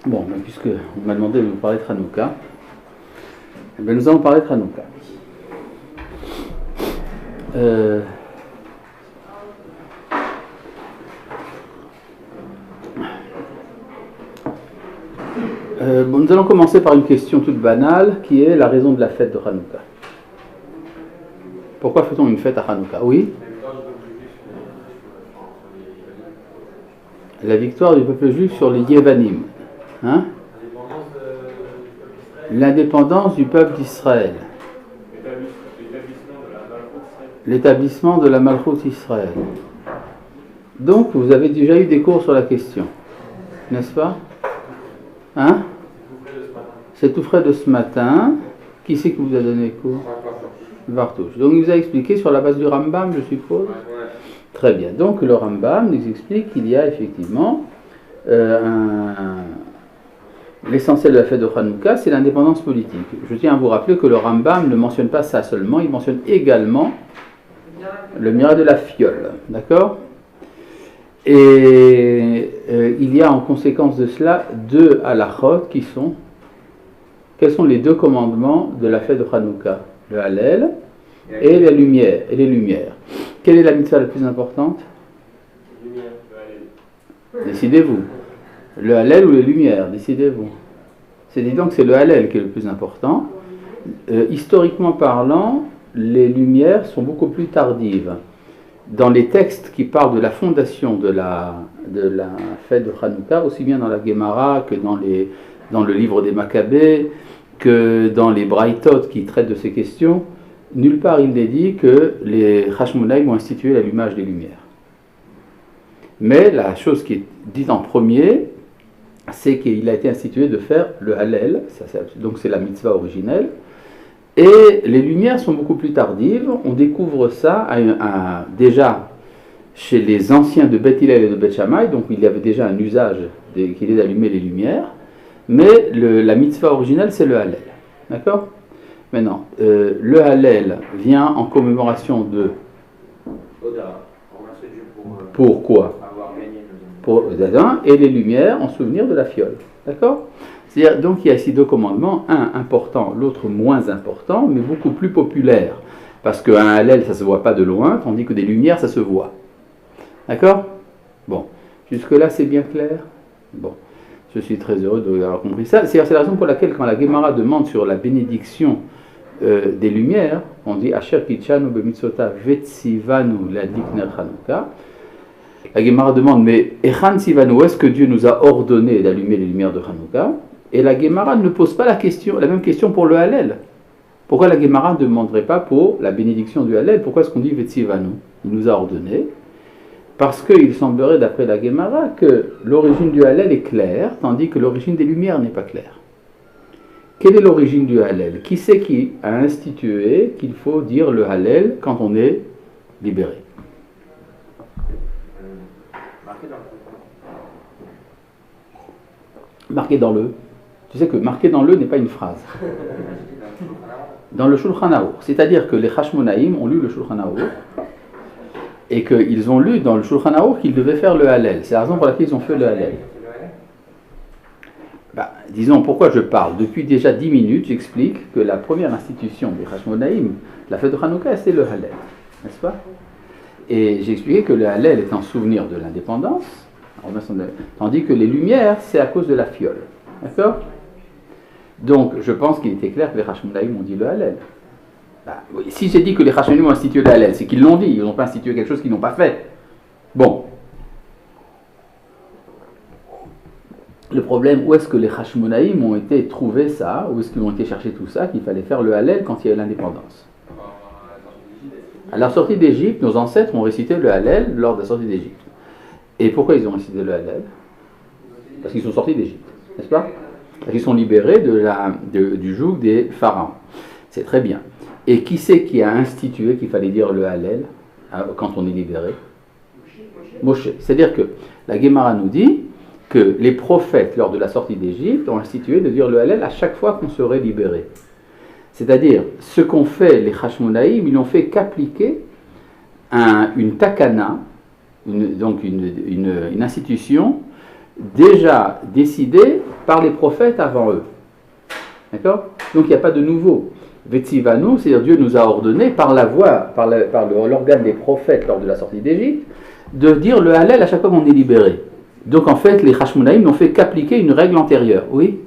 Bon, puisque on m'a demandé de vous parler de Hanouka, eh bien, nous allons parler de Hanouka. Nous allons commencer par une question toute banale, qui est la raison de la fête de Hanouka. Pourquoi fait-on une fête à Hanouka? Oui? La victoire du peuple juif sur les Yévanim. Hein? L'indépendance du peuple d'Israël. L'établissement de la Malchout Israël. Donc, vous avez déjà eu des cours sur la question, n'est-ce pas? Hein? C'est tout frais de ce matin. Qui c'est qui vous a donné cours? Bartouche. Donc, il vous a expliqué sur la base du Rambam, je suppose? Très bien. Donc, le Rambam nous explique qu'il y a effectivement l'essentiel de la fête de Hanouka, c'est l'indépendance politique. Je tiens à vous rappeler que le Rambam ne mentionne pas ça seulement, il mentionne également le miracle de la fiole. D'accord? Et il y a en conséquence de cela deux halachot qui sont... Quels sont les deux commandements de la fête de Hanouka? Le Hallel et les lumières. Quelle est la mitzvah la plus importante? Décidez-vous. Le Hallel ou les lumières? Décidez-vous. C'est donc que c'est le Hallel qui est le plus important. Historiquement parlant, les lumières sont beaucoup plus tardives. Dans les textes qui parlent de la fondation de la fête de Hanouka, aussi bien dans la Gemara que dans le livre des Maccabées, que dans les Braïtot qui traitent de ces questions, nulle part il n'est dit que les Hashmonaïm ont institué l'allumage des lumières. Mais la chose qui est dite en premier, c'est qu'il a été institué de faire le Hallel, donc c'est la mitzvah originelle, et les lumières sont beaucoup plus tardives. On découvre ça déjà chez les anciens de Beth Hillel et de Beth Shammai, donc il y avait déjà un usage qu'il est d'allumer les lumières, mais la mitzvah originelle c'est le Hallel. D'accord? Maintenant, le Hallel vient en commémoration de... Pourquoi? Pour Zadin, et les lumières en souvenir de la fiole. D'accord? C'est-à-dire, donc il y a ici deux commandements, un important, l'autre moins important, mais beaucoup plus populaire. Parce qu'un Hallel, ça ne se voit pas de loin, tandis que des lumières, ça se voit. D'accord? Bon, jusque-là, c'est bien clair? Bon, je suis très heureux d'avoir compris ça. C'est la raison pour laquelle, quand la Gemara demande sur la bénédiction des lumières, on dit « Asher kitchanu b'mitzvota vetsivanu ladikner Hanouka ». La Gemara demande, mais Echan Sivanu, est-ce que Dieu nous a ordonné d'allumer les lumières de Hanouka? Et la Gemara ne pose pas la même question pour le Hallel. Pourquoi la Gemara ne demanderait pas pour la bénédiction du Hallel? Pourquoi est-ce qu'on dit Vetsivanu? Il nous a ordonné. Parce qu'il semblerait, d'après la Gemara, que l'origine du Hallel est claire, tandis que l'origine des lumières n'est pas claire. Quelle est l'origine du Hallel? Qui c'est qui a institué qu'il faut dire le Hallel quand on est libéré? Marqué dans le. Tu sais que marqué dans le n'est pas une phrase. Dans le Shulchan Arour. C'est-à-dire que les Hashmonaïm ont lu le Shulchan Arour et qu'ils ont lu dans le Shulchan Arour qu'ils devaient faire le Hallel. C'est la raison pour laquelle ils ont fait le Hallel. Disons pourquoi je parle. Depuis déjà 10 minutes, j'explique que la première institution des Hashmonaïm, la fête de Hanouka, c'est le Hallel. N'est-ce pas? Et j'ai expliqué que le Hallel est en souvenir de l'indépendance, tandis que les lumières, c'est à cause de la fiole. D'accord? Donc, je pense qu'il était clair que les Hashmonaïm ont dit le Hallel. Oui, si j'ai dit que les Hashmonaïm ont institué le Hallel, c'est qu'ils l'ont dit, ils n'ont pas institué quelque chose qu'ils n'ont pas fait. Bon. Le problème, où est-ce que les Hashmonaïm ont été trouver ça, où est-ce qu'ils ont été chercher tout ça, qu'il fallait faire le Hallel quand il y a eu l'indépendance? À la sortie d'Égypte, nos ancêtres ont récité le Hallel lors de la sortie d'Égypte. Et pourquoi ils ont récité le Hallel? Parce qu'ils sont sortis d'Égypte, n'est-ce pas? Parce qu'ils sont libérés du joug des pharaons. C'est très bien. Et qui c'est qui a institué qu'il fallait dire le Hallel quand on est libéré? Moshe. C'est-à-dire que la Gemara nous dit que les prophètes, lors de la sortie d'Égypte, ont institué de dire le Hallel à chaque fois qu'on serait libéré. C'est-à-dire, ce qu'ont fait les Hashmonaïm, ils n'ont fait qu'appliquer une takana, une institution déjà décidé par les prophètes avant eux. D'accord? Donc il n'y a pas de nouveau. Vetsivanu, c'est-à-dire Dieu nous a ordonné par la voix, par l'organe des prophètes lors de la sortie d'Égypte, de dire le Hallel à chaque fois qu'on est libéré. Donc en fait, les Hashmonaïm n'ont fait qu'appliquer une règle antérieure. Oui?